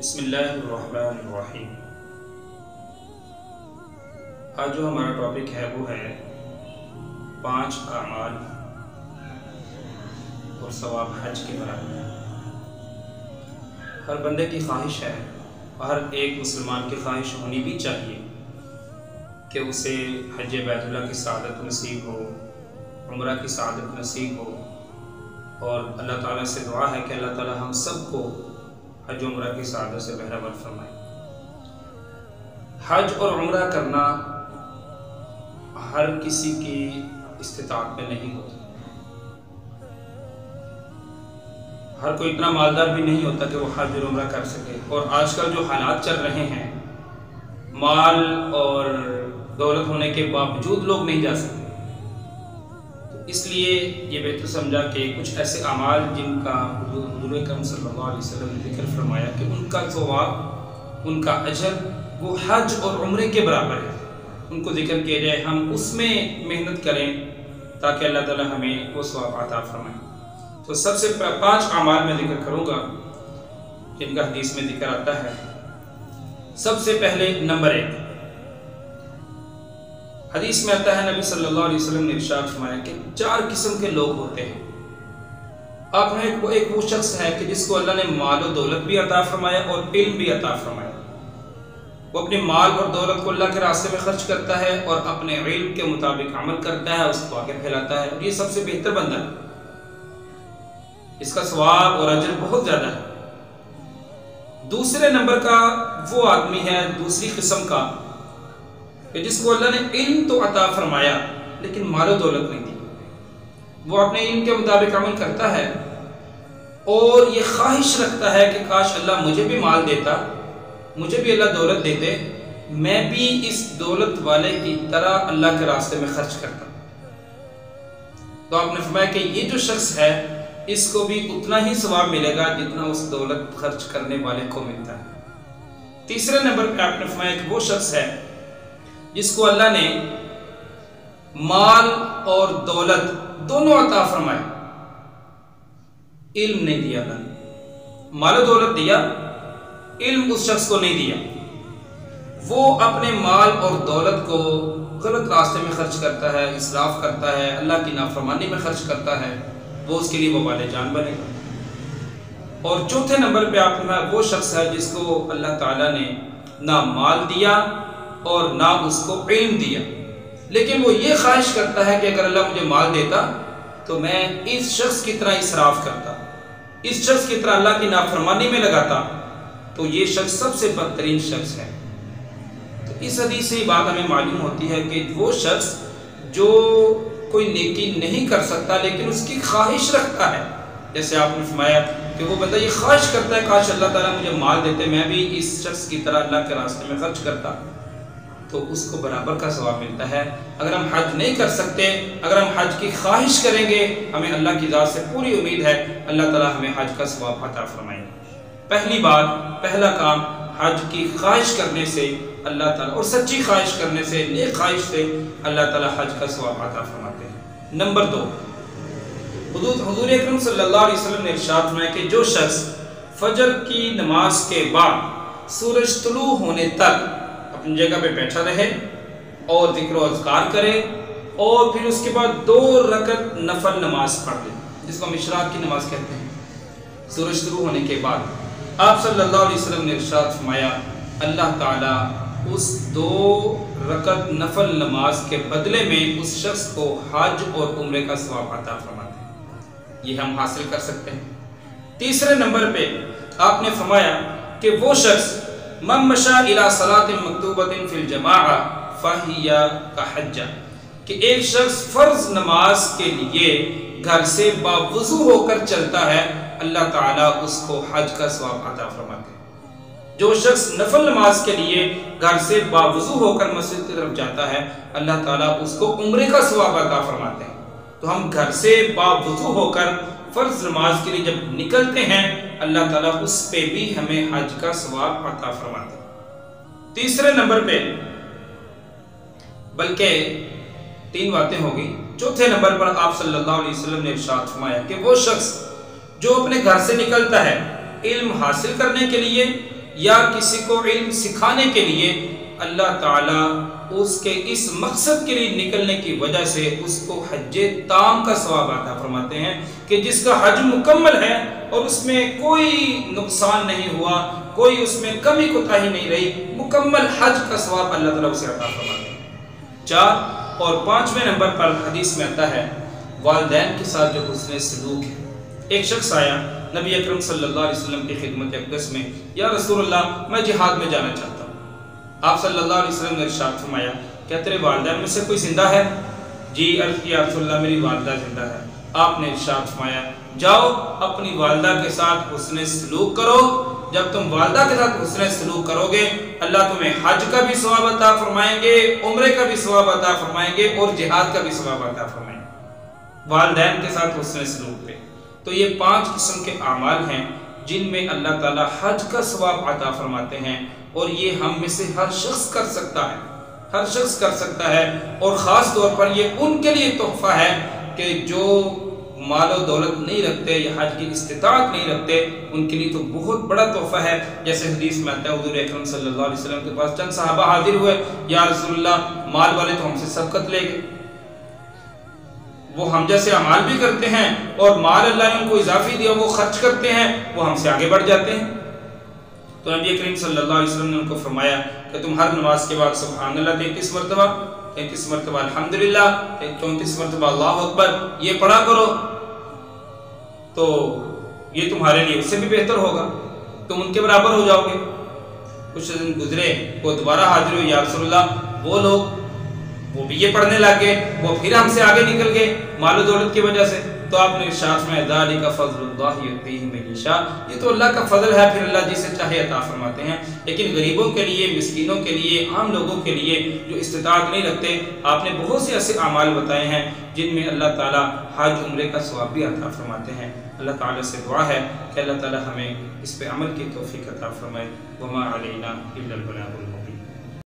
بسم اللہ الرحمن الرحیم۔ آج جو ہمارا ٹاپک ہے وہ ہے 5 اعمال اور ثواب حج کے برابر۔ ہر بندے کی خواہش ہے، ہر ایک مسلمان کی خواہش ہونی بھی چاہیے کہ اسے حج بیت اللہ کی سعادت نصیب ہو، عمرہ کی سعادت نصیب ہو، اور اللہ تعالیٰ سے دعا ہے کہ اللہ تعالیٰ ہم سب کو حج و عمرہ کی سعادت سے بہرہور فرمائے۔ حج اور عمرہ کرنا ہر کسی کی استطاعت میں نہیں ہوتا، ہر کوئی اتنا مالدار بھی نہیں ہوتا کہ وہ حج اور عمرہ کر سکے۔ اور آج کل جو حالات چل رہے ہیں، مال اور دولت ہونے کے باوجود لوگ نہیں جا سکتے، اس لیے یہ بہتر سمجھا کہ کچھ ایسے اعمال جن کا حضور اکرم صلی اللہ علیہ وسلم نے ذکر فرمایا کہ ان کا ثواب، ان کا اجر وہ حج اور عمرے کے برابر ہے، ان کو ذکر کیا جائے، ہم اس میں محنت کریں تاکہ اللہ تعالی ہمیں وہ ثواب عطا فرمائے۔ تو سب سے 5 اعمال میں ذکر کروں گا جن کا حدیث میں ذکر آتا ہے۔ سب سے پہلے نمبر 1 حدیث میں آتا ہے، نبی صلی اللہ علیہ وسلم نے ارشاد فرمایا کہ 4 قسم کے لوگ ہوتے ہیں۔ آپ میں ایک وہ شخص ہے کہ جس کو اللہ نے مال و دولت بھی عطا فرمایا اور علم بھی عطا فرمایا۔ وہ اپنے مال اور دولت کو اللہ کے راستے میں خرچ کرتا ہے اور اپنے علم کے مطابق عمل کرتا ہے، اس کو آگے پھیلاتا ہے، اور یہ سب سے بہتر بندہ ہے، اس کا ثواب اور اجر بہت زیادہ ہے۔ دوسرے نمبر کا وہ آدمی ہے، دوسری قسم کا، کہ جس کو اللہ نے علم تو عطا فرمایا لیکن مال و دولت نہیں دی۔ وہ اپنے علم کے مطابق عمل کرتا ہے اور یہ خواہش رکھتا ہے کہ کاش اللہ مجھے بھی مال دیتا، مجھے بھی اللہ دولت دیتے، میں بھی اس دولت والے کی طرح اللہ کے راستے میں خرچ کرتا۔ تو آپ نے فرمایا کہ یہ جو شخص ہے اس کو بھی اتنا ہی ثواب ملے گا جتنا اس دولت خرچ کرنے والے کو ملتا ہے۔ تیسرے نمبر پہ آپ نے فرمایا کہ وہ شخص ہے جس کو اللہ نے مال اور دولت دونوں عطا فرمائے، علم نہیں دیا، اللہ نے مال و دولت دیا، علم اس شخص کو نہیں دیا۔ وہ اپنے مال اور دولت کو غلط راستے میں خرچ کرتا ہے، اسراف کرتا ہے، اللہ کی نافرمانی میں خرچ کرتا ہے، وہ اس کے لیے وبال جان بنے گا۔ اور چوتھے نمبر پہ آپ نے وہ شخص ہے جس کو اللہ تعالیٰ نے نہ مال دیا اور نہ اس کو علم دیا، لیکن وہ یہ خواہش کرتا ہے کہ اگر اللہ مجھے مال دیتا تو میں اس شخص کی طرح اسراف کرتا، اس شخص کی طرح اللہ کی نافرمانی میں لگاتا، تو یہ شخص سب سے بدترین شخص ہے۔ تو اس حدیث سے یہ بات ہمیں معلوم ہوتی ہے کہ وہ شخص جو کوئی نیکی نہیں کر سکتا لیکن اس کی خواہش رکھتا ہے، جیسے آپ نے فرمایا کہ وہ بندہ یہ خواہش کرتا ہے کاش اللہ تعالیٰ مجھے مال دیتے، میں بھی اس شخص کی طرح اللہ کے راستے میں خرچ کرتا، تو اس کو برابر کا ثواب ملتا ہے۔ اگر ہم حج نہیں کر سکتے، اگر ہم حج کی خواہش کریں گے، ہمیں اللہ کی ذات سے پوری امید ہے اللہ تعالیٰ ہمیں حج کا ثواب عطا فرمائے گا۔ پہلی بات، پہلا کام، حج کی خواہش کرنے سے اللہ تعالیٰ، اور سچی خواہش کرنے سے، نیک خواہش سے اللہ تعالیٰ حج کا ثواب عطا فرماتے ہیں۔ نمبر 2، حضور اکرم صلی اللہ علیہ وسلم نے ارشاد فرمایا کہ جو شخص فجر کی نماز کے بعد سورج طلوع ہونے تک اپنی جگہ پہ بیٹھا رہے اور ذکر و اذکار کرے، اور پھر اس کے بعد 2 رکعت نفل نماز پڑھ لے، جس کو ہم اشراق کی نماز کہتے ہیں، سورج شروع ہونے کے بعد، آپ صلی اللہ علیہ وسلم نے ارشاد فرمایا اللہ تعالیٰ اس 2 رکعت نفل نماز کے بدلے میں اس شخص کو حج اور عمرے کا ثواب عطا فرماتے ہیں۔ یہ ہم حاصل کر سکتے ہیں۔ تیسرے نمبر پہ آپ نے فرمایا کہ وہ شخص من مشى الى صلاة مکتوبۃ فی الجماعہ فہی کحجہ، کہ ایک شخص فرض نماز کے لیے گھر سے باوضو ہو کر چلتا ہے، اللہ تعالیٰ اس کو حج کا ثواب عطا فرماتے ہیں۔ جو شخص نفل نماز کے لیے گھر سے باوضو ہو کر مسجد کی طرف جاتا ہے، اللہ تعالیٰ اس کو عمرے کا ثواب عطا فرماتے ہیں۔ تو ہم گھر سے باوضو ہو کر فرض نماز کے لیے جب نکلتے ہیں، اللہ تعالیٰ اس پہ بھی ہمیں حج کا ثواب عطا فرماتے ہیں۔ تیسرے نمبر پہ، بلکہ 3 باتیں ہوگی، چوتھے نمبر پر آپ صلی اللہ علیہ وسلم نے ارشاد فرمایا کہ وہ شخص جو اپنے گھر سے نکلتا ہے علم حاصل کرنے کے لیے یا کسی کو علم سکھانے کے لیے اللہ تعالیٰ اس کے اس مقصد کے لیے نکلنے کی وجہ سے اس کو حج تام کا ثواب عطا فرماتے ہیں کہ جس کا حج مکمل ہے اور اس میں کوئی نقصان نہیں ہوا، کوئی اس میں کمی کوتاہی نہیں رہی، مکمل حج کا ثواب اللہ تعالیٰ اسے عطا فرماتے ہیں۔ 4 اور 5ویں نمبر پر حدیث میں آتا ہے والدین کے ساتھ جو حسن سلوک ہے۔ ایک شخص آیا نبی اکرم صلی اللہ علیہ وسلم کی خدمت اقدس میں، یا رسول اللہ میں جہاد میں جانا چاہتا ہوں۔ آپ صلی اللہ علیہ وسلم نے ارشاد فرمایا کیا تیرے والدین میں سے کوئی زندہ ہے؟ جی، عرض کیا رسول اللہ میری والدہ زندہ ہے۔ آپ نے ارشاد فرمایا جاؤ اپنی والدہ کے ساتھ حسن سلوک کرو، جب تم والدہ کے ساتھ حسن سلوک کرو گے اللہ تمہیں حج کا بھی ثواب عطا فرمائیں گے، عمرے کا بھی ثواب عطا فرمائیں گے اور جہاد کا بھی ثواب عطا فرمائیں گے، والدین کے ساتھ حسن سلوک پہ۔ تو یہ 5 قسم کے اعمال ہیں جن میں اللہ تعالیٰ حج کا ثواب عطا فرماتے ہیں، اور یہ ہم میں سے ہر شخص کر سکتا ہے، ہر شخص کر سکتا ہے، اور خاص طور پر یہ ان کے لیے تحفہ ہے کہ جو مال و دولت نہیں رکھتے یا حج کی استطاعت نہیں رکھتے، ان کے لیے تو بہت بڑا تحفہ ہے۔ جیسے حدیث میں آتا ہے حضور اکرم صلی اللہ علیہ وسلم کے پاس چند صحابہ حاضر ہوئے، یا رسول اللہ مال والے تو ہم سے سبقت لے گئے، وہ ہم جیسے اعمال بھی کرتے ہیں اور مال اللہ نے ان کو اضافی دیا وہ خرچ کرتے ہیں، وہ ہم سے آگے بڑھ جاتے ہیں۔ تو نبی کریم صلی اللہ علیہ وسلم نے ان کو فرمایا کہ تم ہر نماز کے بعد سبحان اللہ 33 مرتبہ، 33 مرتبہ الحمدللہ، 34 مرتبہ اللہ اکبر یہ پڑھا کرو، تو یہ تمہارے لیے اس سے بھی بہتر ہوگا، تم ان کے برابر ہو جاؤ گے۔ کچھ دن گزرے، وہ دوبارہ حاضر ہوئے، یا رسول اللہ وہ لوگ وہ بھی یہ پڑھنے لگ گئے، وہ پھر ہم سے آگے نکل گئے مال و دولت کی وجہ سے۔ تو آپ نے ارشاد میں ذالک فضل اللہ یؤتیہ من یشاء، یہ تو اللہ کا فضل ہے، پھر اللہ جسے چاہے عطا فرماتے ہیں۔ لیکن غریبوں کے لیے، مسکینوں کے لیے، عام لوگوں کے لیے جو استطاعت نہیں رکھتے، آپ نے بہت سے ایسے اعمال بتائے ہیں جن میں اللہ تعالیٰ حج عمرے کا ثواب بھی عطا فرماتے ہیں۔ اللہ تعالیٰ سے دعا ہے کہ اللہ تعالیٰ ہمیں اس پہ عمل کی توفیق عطا فرمائے۔ وما علینا الا البلاغ المبین۔